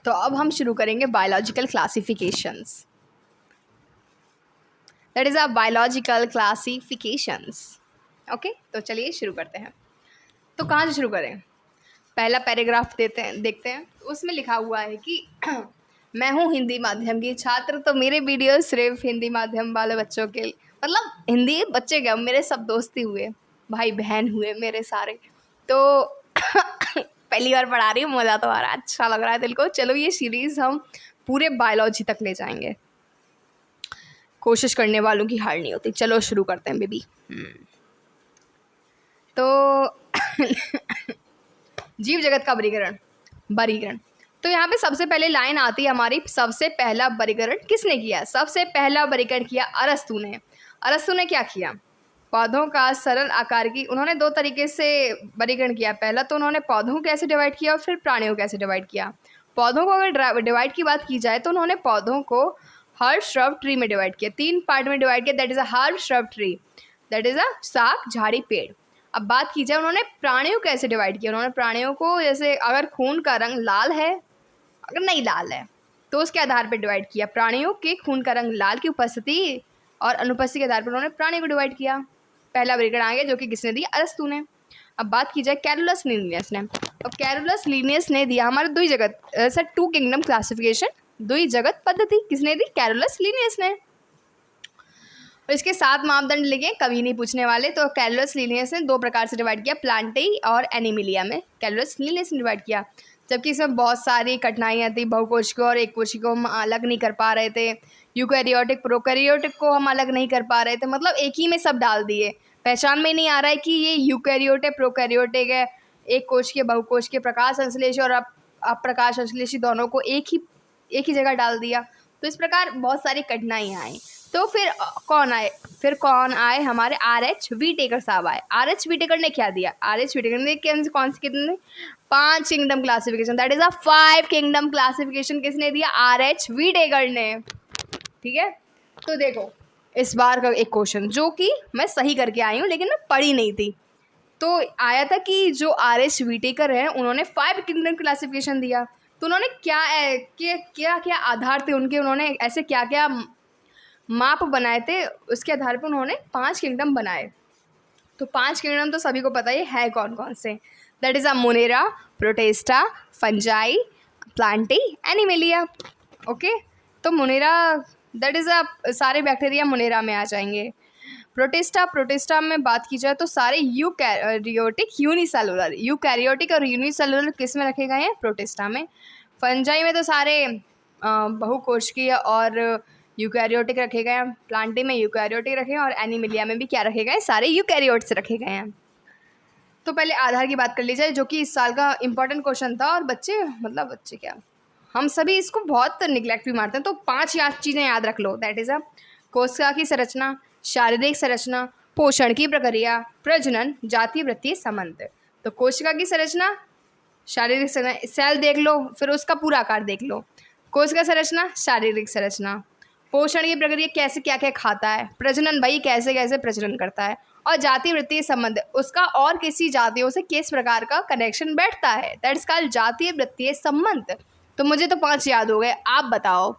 तो अब हम शुरू करेंगे biological classifications. That is a biological classifications. Okay, तो चलिए शुरू करते हैं। तो कहाँ से शुरू करें? पहला पैराग्राफ देखते हैं। उसमें लिखा हुआ है कि मैं हूँ हिंदी माध्यम की छात्र, तो मेरे वीडियो सिर्फ हिंदी माध्यम वाले बच्चों के, मतलब हिंदी बच्चे क्या, मेरे सब दोस्ती हुए, भाई बहन हुए मेरे सारे। तो पहली बार पढ़ा रही हूँ, मज़ा तो आ रहा है, अच्छा लग रहा है दिल को। चलो ये सीरीज़ हम पूरे बायोलॉजी तक ले जाएंगे, कोशिश करने वालों की हार नहीं होती। चलो शुरू करते हैं बेबी। तो जीव जगत का वर्गीकरण। तो यहाँ पे सबसे पहले लाइन आती है हमारी, सबसे पहला वर्गीकरण किसने किया? सबसे पहला वर्गीकरण किया अरस्तु ने। अरस्तु ने क्या किया? पौधों का सरल आकार की, उन्होंने दो तरीके से वर्गीकरण किया। पहला तो उन्होंने पौधों को कैसे डिवाइड किया और फिर प्राणियों को कैसे डिवाइड किया। पौधों को अगर डिवाइड की बात की जाए तो उन्होंने पौधों को हर्ब श्रब ट्री में डिवाइड किया, 3 पार्ट में डिवाइड किया। That is a herb shrub tree, that is अ साग झाड़ी पेड़। अब बात की जाए उन्होंने प्राणियों को कैसे डिवाइड किया। उन्होंने प्राणियों को, जैसे अगर खून का रंग लाल है, अगर नहीं लाल है, तो उसके आधार पर डिवाइड किया। प्राणियों के खून का रंग लाल की उपस्थिति और अनुपस्थिति के आधार पर उन्होंने प्राणियों को डिवाइड किया। पहला वर्गीकरण आ गया, जो कि किसने दिया? अरस्तु ने। अब बात की जाए कैरोलस लीनियस ने। अब कैरोलस लीनियस ने दिया हमारे द्विजगत, सर 2 किंगडम क्लासिफिकेशन, द्विजगत पद्धति। किसने दी? कैरोलस लीनियस ने। और इसके 7 मापदंड लिखे, कभी नहीं पूछने वाले। तो कैरोलस लीनियस ने 2 प्रकार से डिवाइड किया, प्लांटी और एनिमिलिया में कैरोलस लीनियस ने डिवाइड किया। जबकि इसमें बहुत सारी कठिनाइयाँ थी, बहुकोशिकीय और एक कोशिकीय को हम अलग नहीं कर पा रहे थे, यूकैरियोटिक प्रोकैरियोटिक को हम अलग नहीं कर पा रहे थे, मतलब एक ही में सब डाल दिए। पहचान में नहीं आ रहा है कि ये यूकैरियोटिक प्रोकैरियोटिक है, एक कोशिकीय बहुकोशिकीय, प्रकाश संश्लेषी और अप्रकाश संश्लेषी दोनों को एक ही जगह डाल दिया। तो इस प्रकार बहुत सारी कठिनाइयाँ आई। तो फिर कौन आए? हमारे RH व्हीटेकर साहब आए। RH व्हीटेकर ने क्या दिया? RH व्हीटेकर ने कौन सी कितने 5 kingdom classification, that is a 5 kingdom classification किसने दिया? RH व्हीटेकर ने। ठीक है, तो देखो इस बार का एक क्वेश्चन जो कि मैं सही करके आई हूँ, लेकिन मैं पढ़ी नहीं थी। तो आया था कि जो RH व्हीटेकर हैं उन्होंने 5 किंगडम क्लासिफिकेशन दिया। तो उन्होंने क्या आधार थे उनके, उन्होंने ऐसे क्या क्या माप बनाए थे, उसके आधार पर उन्होंने 5 किंगडम बनाए। तो 5 किंगडम तो सभी को पता ही है कौन कौन से। That is a Monera, Protista, fungi, Plantae, animalia. Okay, तो मोनेरा, दैट इज़ अ सारे बैक्टीरिया मोनेरा में आ जाएंगे। प्रोटेस्टा में बात की जाए तो सारे यूकैरियोटिक यूकैरियोटिक और यूनिसेलुलर किस में रखे गए हैं? प्रोटेस्टा में। फंजाई में तो सारे बहुकोशिकीय और यूकैरियोटिक रखे गए हैं। प्लांटी में यूकैरियोटिक रखे हैं और एनिमिलिया में भी क्या रखे गए? सारे यूकैरियोट्स रखे गए हैं। तो पहले आधार की बात कर ली जाए, जो कि इस साल का इंपॉर्टेंट क्वेश्चन था, और बच्चे क्या, हम सभी इसको बहुत निगलेक्ट भी मारते हैं। तो 5 चीज़ें याद रख लो। दैट इज़ अ कोशिका की संरचना, शारीरिक संरचना, पोषण की प्रक्रिया, प्रजनन, जाति वृत्तीय संबंध। तो कोशिका की संरचना, शारीरिक संरचना, सेल देख लो, फिर उसका पूरा आकार देख लो। कोशिका संरचना, शारीरिक संरचना, पोषण की प्रक्रिया, कैसे क्या क्या खाता है, प्रजनन भाई कैसे कैसे प्रजनन करता है, और जाति वृत्तीय संबंध, उसका और किसी जातियों से किस प्रकार का कनेक्शन बैठता है। दैट्स कॉल्ड जातीय वृत्तीय संबंध। तो मुझे तो 5 याद हो गए, आप बताओ।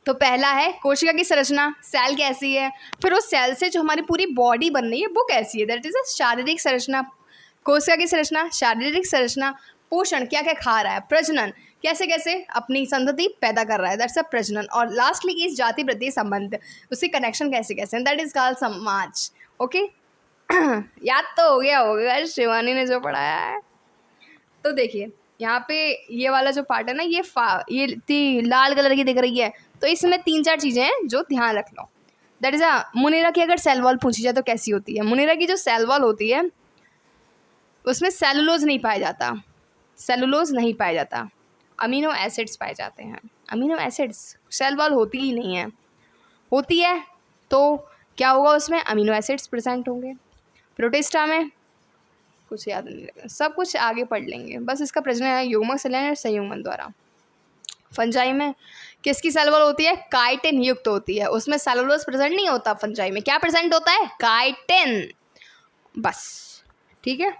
तो पहला है कोशिका की संरचना, सेल कैसी है, फिर उस सेल से जो हमारी पूरी बॉडी बन रही है वो कैसी है, दैट इज अ शारीरिक संरचना। कोशिका की संरचना, शारीरिक संरचना, पोषण क्या क्या खा रहा है, प्रजनन कैसे कैसे अपनी संतति पैदा कर रहा है, दैट्स अ प्रजनन, और लास्टली इस जाति प्रति संबंध, उसके कनेक्शन कैसे कैसे, दैट इज कॉल्ड समाज। ओके, याद तो हो गया होगा शिवानी ने जो पढ़ाया है। तो देखिए यहाँ पे ये वाला जो पार्ट है ना, ये लाल कलर की दिख रही है, तो इसमें 3-4 चीज़ें हैं जो ध्यान रख लो। दैट इज़ अ मुनेरा की अगर सेल वॉल पूछी जाए तो कैसी होती है? मुनेरा की जो सेल वॉल होती है उसमें सेलुलोज नहीं पाया जाता, अमीनो एसिड्स पाए जाते हैं। अमीनो एसिड्स, सेल वॉल होती ही नहीं है, होती है तो क्या होगा उसमें? अमीनो एसिड्स प्रेजेंट होंगे। प्रोटिस्टा में कुछ याद नहीं रहेगा, सब कुछ आगे पढ़ लेंगे, बस इसका प्रजनन है युग्मक संलयन और संयुग्मन द्वारा। फंजाई में किसकी सेल वॉल होती है? काइटिन युक्त होती है, उसमें सेलुलोज प्रेजेंट नहीं होता। फंजाई में क्या प्रेजेंट होता है? काइटिन, बस। ठीक है।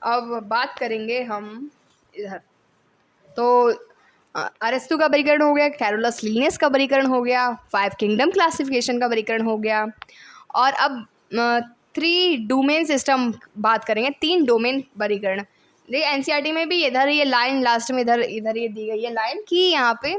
अब बात करेंगे हम इधर तो अरस्तु का वर्गीकरण हो गया, कैरोलस लिनियस का वर्गीकरण हो गया, 5 किंगडम क्लासिफिकेशन का वर्गीकरण हो गया। और अब 3 डोमेन सिस्टम बात करेंगे, 3 डोमेन वर्गीकरण। देखिए एनसीईआरटी में भी इधर ये लाइन लास्ट में इधर ये दी गई है लाइन कि यहाँ पे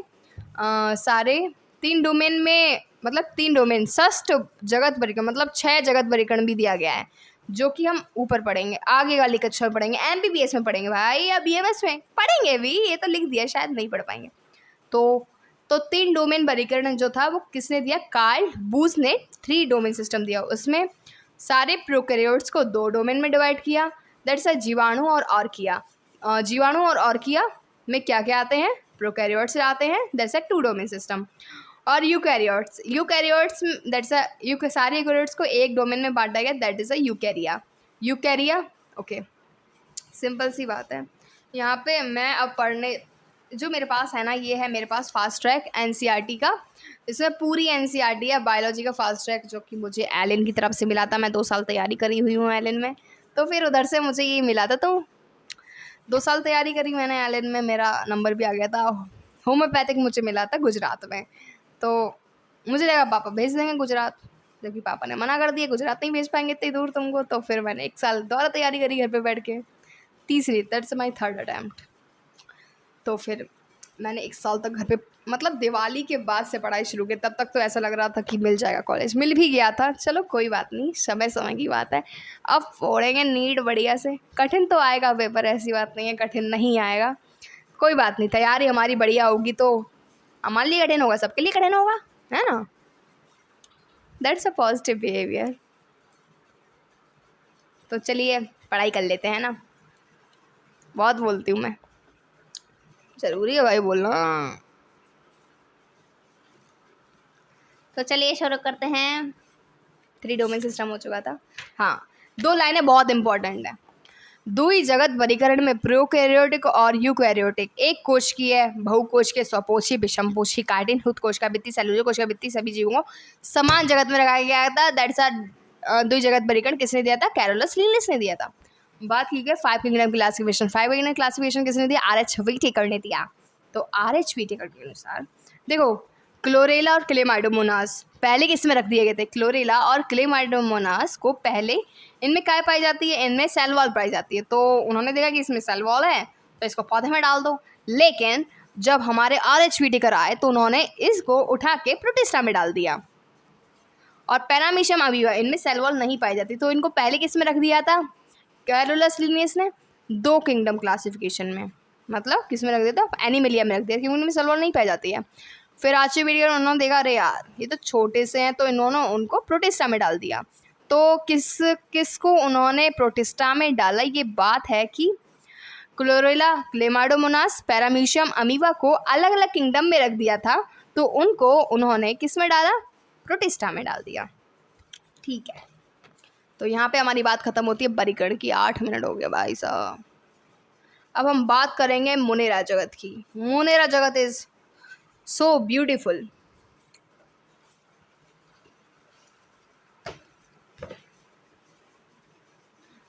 सारे 3 डोमेन में मतलब 3 डोमेन षष्ठ जगत वर्गीकरण मतलब 6 जगत वर्गीकरण भी दिया गया है, जो कि हम ऊपर पढ़ेंगे, आगे वाली कक्षा में पढ़ेंगे, एमबीबीएस में पढ़ेंगे भाई, या बीएमएस में पढ़ेंगे भी, ये तो लिख दिया, शायद नहीं पढ़ पाएंगे। तो 3 डोमेन वर्गीकरण जो था वो किसने दिया, कार्ल बूस ने 3 डोमेन सिस्टम दिया। उसमें सारे प्रोकैरियोट्स को 2 डोमेन में डिवाइड किया, दैट्स अ जीवाणु और आर्किया। जीवाणु और आर्किया में क्या क्या आते हैं, प्रोकैरियोट्स आते हैं, दैट्स अ 2 डोमेन सिस्टम। और यूकैरियोट्स दैट्स अ सारे यूकैरियोट्स को एक डोमेन में बांटा गया, that is a eukarya. Okay, simple सी बात है। यहाँ पे मैं अब पढ़ने जो मेरे पास है ना, ये है मेरे पास फास्ट ट्रैक एनसीईआरटी का। इसमें पूरी एनसीईआरटी है बायोलॉजी का फास्ट ट्रैक, जो कि मुझे एलन की तरफ से मिला था। मैं 2 साल तैयारी करी हुई हूँ एलन में, तो फिर उधर से मुझे ये मिला था, तो 2 साल तैयारी करी मैंने एलन में, मेरा नंबर भी आ गया था। होम्योपैथिक मुझे मिला था गुजरात में, तो मुझे लगा पापा भेज देंगे गुजरात, जबकि पापा ने मना कर दिया, गुजरात नहीं भेज पाएंगे इतनी दूर तुमको। तो फिर मैंने 1 साल दोबारा तैयारी करी घर पे बैठ के, तीसरी, दैट्स माई 3rd अटैम्प्ट। तो फिर मैंने 1 साल तक घर पे मतलब दिवाली के बाद से पढ़ाई शुरू की। तब तक तो ऐसा लग रहा था कि मिल जाएगा कॉलेज, मिल भी गया था, चलो कोई बात नहीं, समय समय की बात है। अब फोड़ेंगे नीट बढ़िया से, कठिन तो आएगा पेपर, ऐसी बात नहीं है कठिन नहीं आएगा, कोई बात नहीं, तैयारी हमारी बढ़िया होगी तो हमारे लिए कठिन होगा, सबके लिए कठिन होगा, है ना। That's a positive behaviour. तो चलिए पढ़ाई कर लेते हैं ना, बहुत बोलती हूँ मैं, ज़रूरी है भाई बोलना। तो चलिए शुरू करते हैं। 3 डोमेन सिस्टम हो चुका था। हाँ, 2 लाइनें बहुत इंपॉर्टेंट है। दुई जगत वर्गीकरण में प्रोकैरियोटिक और यूकैरियोटिक, एक कोश की है, बहुकोश के, स्वपोषी, विषमपोषी, कार्टिन, हुत कोश का भित्ति, सेलुलोज कोश का भित्ति, सभी जीवों को समान जगत में रखा गया था। दैट्स आर दुई जगत वर्गीकरण किसने दिया था, कैरोलस लिनियस ने दिया था। बात की गई 5 किंगडम क्लासिफिकेशन। 5 किंगडम क्लासिफिकेशन किसने दिया, RH व्हिटेकर ने दिया। तो RH व्हिटेकर के अनुसार देखो, क्लोरेला और क्लेमाइडोमोनास पहले किस में रख दिए गए थे, क्लोरेला और क्लेमाइडोमोनास को पहले इनमें क्या पाई जाती है, इनमें सेल वॉल पाई जाती है। तो उन्होंने देखा कि इसमें सेल वॉल है तो इसको पौधे में डाल दो। लेकिन जब हमारे RH व्हिटेकर आए तो उन्होंने इसको उठा के प्रोटिस्टा में डाल दिया। और पैरामीशियम अमीबा, इनमें सेल वॉल नहीं पाई जाती, तो इनको पहले किस में रख दिया था, कैरोलस लिनियस ने 2 किंगडम क्लासिफिकेशन में, मतलब किस में रख दिया था, एनिमलिया में रख दिया, क्योंकि उनमें सेल वॉल नहीं पाई जाती है। फिर आचे व्हिटेकर उन्होंने देखा, अरे यार ये तो छोटे से हैं, तो इन्होंने उनको प्रोटिस्टा में डाल दिया। तो किसको उन्होंने प्रोटिस्टा में डाला, ये बात है कि क्लोरेला, क्लेमाइडोमोनास, पैरामीशियम अमीबा को अलग अलग किंगडम में रख दिया था, तो उनको उन्होंने किस में डाला, प्रोटिस्टा में डाल दिया। ठीक है, तो यहाँ पे हमारी बात खत्म होती है वर्गीकरण की। 8 मिनट हो गया भाई साहब। अब हम बात करेंगे मोनेरा जगत की। मोनेरा जगत इज सो ब्यूटीफुल।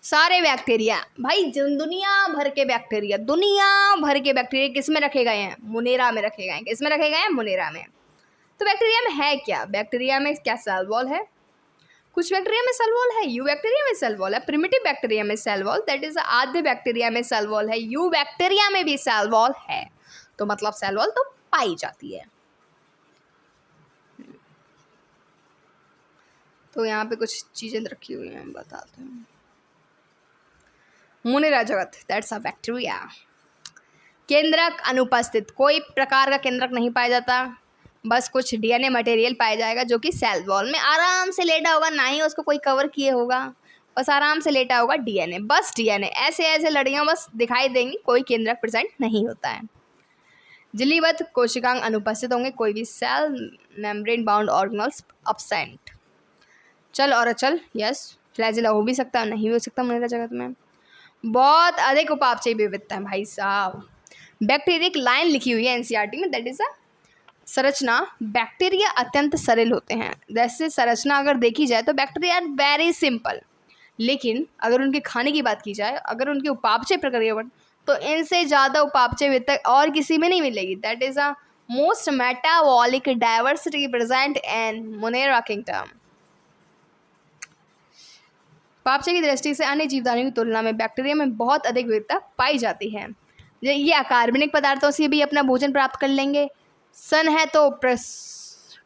सारे बैक्टीरिया भाई, दुनिया भर के बैक्टीरिया किस में रखे गए हैं, मोनेरा में रखे गए हैं। किस में रखे गए हैं, मोनेरा में। तो बैक्टीरिया में है क्या, बैक्टीरिया में क्या सेल वॉल है, कुछ बैक्टीरिया में सेल वॉल है, यू बैक्टीरिया में सेल वॉल है, प्रिमिटिव बैक्टीरिया में सेल वॉल, दैट इज आद्य बैक्टीरिया में सेल वॉल है, यू बैक्टीरिया में भी सेल वॉल है। तो मतलब सेल वॉल तो पाई जाती है। तो यहाँ पे कुछ चीजें रखी हुई हैं, बताते हैं। मोनेरा जगत, दैट्स अ बैक्टीरिया। केंद्रक अनुपस्थित, कोई प्रकार का केंद्रक नहीं पाया जाता, बस कुछ डीएनए मटेरियल पाया जाएगा जो कि सेल वॉल में आराम से लेटा होगा, ना ही उसको कोई कवर किए होगा, बस आराम से लेटा होगा डीएनए, बस डीएनए, ऐसे लड़ियाँ बस दिखाई देंगी, कोई केंद्रक प्रेजेंट नहीं होता है। झिल्लीबद्ध कोशिकांग अनुपस्थित होंगे, कोई भी cell membrane bound organelles absent. चल और अचल, यस, फ्लैजिला हो भी सकता है, नहीं भी हो सकता मोनेरा जगत में। बहुत अधिक उपापचयी विविधता है भाई साहब। बैक्टीरिया एक लाइन लिखी हुई है एनसीईआरटी में, दैट इज अ संरचना, बैक्टीरिया अत्यंत सरल होते हैं। जैसे संरचना अगर देखी जाए तो बैक्टीरिया आर वेरी सिंपल, लेकिन अगर उनके खाने की बात की जाए, अगर उनके उपापचय प्रक्रिया पर, तो इनसे ज़्यादा उपापचय वितरण और किसी में नहीं मिलेगी। That is a most metabolic diversity present in Monera kingdom. उपापचय की दृष्टि से अन्य जीवधारियों की तुलना में बैक्टीरिया में बहुत अधिक विविधता पाई जाती है। ये अकार्बनिक पदार्थों से भी अपना भोजन प्राप्त कर लेंगे। सन है तो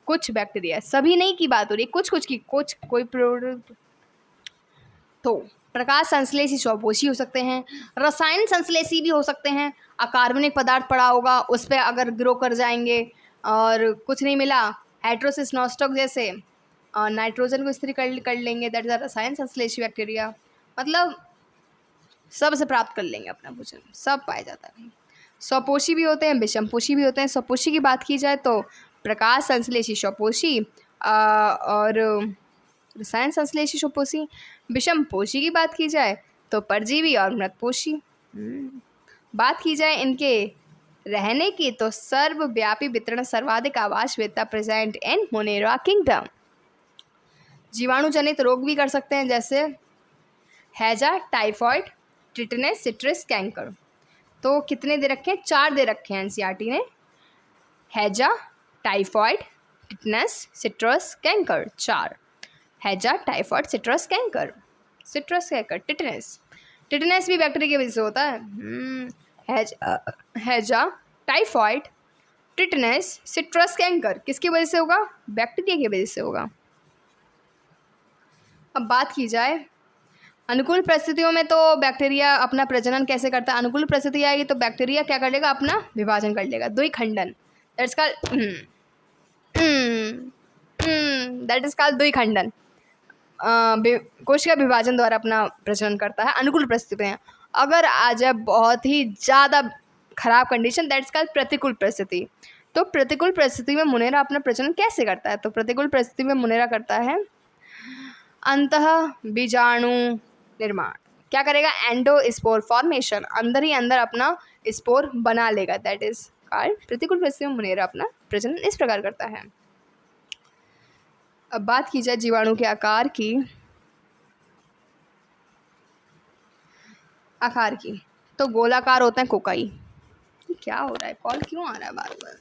कुछ बैक्टीरिया, सभी नहीं की बात हो रही, कुछ कोई तो प्रकाश संश्लेषी स्वपोषी हो सकते हैं, रसायन संश्लेषी भी हो सकते हैं। अकार्बनिक पदार्थ पड़ा होगा उस पर अगर ग्रो कर जाएंगे और कुछ नहीं मिला, हेट्रोसिस नॉस्टॉक जैसे नाइट्रोजन को स्थिर कर लेंगे। दैट इज रसायन संश्लेषी बैक्टीरिया, मतलब सब से प्राप्त कर लेंगे अपना भोजन, सब पाया जाता है। स्वपोषी भी होते हैं, विषमपोषी भी होते हैं। स्वपोषी की बात की जाए तो प्रकाश संश्लेषी स्वपोषी और रसायन संश्लेषी स्वपोषी। विषमपोषी की बात की जाए तो परजीवी और मृतपोषी। बात की जाए इनके रहने की तो सर्वव्यापी वितरण, सर्वाधिक आवास विविधता प्रेजेंट इन मोनेरा किंगडम। जीवाणु जनित रोग भी कर सकते हैं जैसे हैजा, टाइफॉइड, टिटनेस, सिट्रस, कैंकर। तो कितने दे रखे हैं? 4 दे रखे हैं एनसीईआरटी ने। हैजा, टाइफॉइड, टिटनेस, सिट्रस, कैंकर, 4। हैजा, typhoid, citrus, canker. Citrus, canker, tetanus. Tetanus भी बैक्टीरिया की वजह से होता है। हैजा, टाइफॉइड, टिटनेस, सिट्रस, कैंकर किसकी वजह से होगा? बैक्टीरिया की वजह से होगा। अब बात की जाए अनुकूल परिस्थितियों में, तो बैक्टीरिया अपना प्रजनन कैसे करता है? अनुकूल परिस्थिति आएगी तो बैक्टीरिया क्या कर लेगा? अपना विभाजन कर लेगा, द्विखंडन। दैट इज कॉल्ड द्विखंडन। कोशिका विभाजन द्वारा अपना प्रजनन करता है अनुकूल परिस्थिति में। अगर आ जाए बहुत ही ज़्यादा खराब कंडीशन, दैट इज कॉल्ड प्रतिकूल परिस्थिति। तो प्रतिकूल परिस्थिति में मुनेरा अपना प्रजनन कैसे करता है? तो प्रतिकूल परिस्थिति में मुनेरा करता है अंतः बीजाणु निर्माण। क्या करेगा? एंडोस्पोर फॉर्मेशन, अंदर ही अंदर अपना स्पोर बना लेगा। दैट इज कॉल्ड प्रतिकूल परिस्थिति में मुनेरा अपना प्रजनन इस प्रकार करता है। अब बात की जाए जीवाणु के आकार की, तो गोलाकार होते हैं कोकाई। क्या हो रहा है? कॉल क्यों आ रहा है बार बार?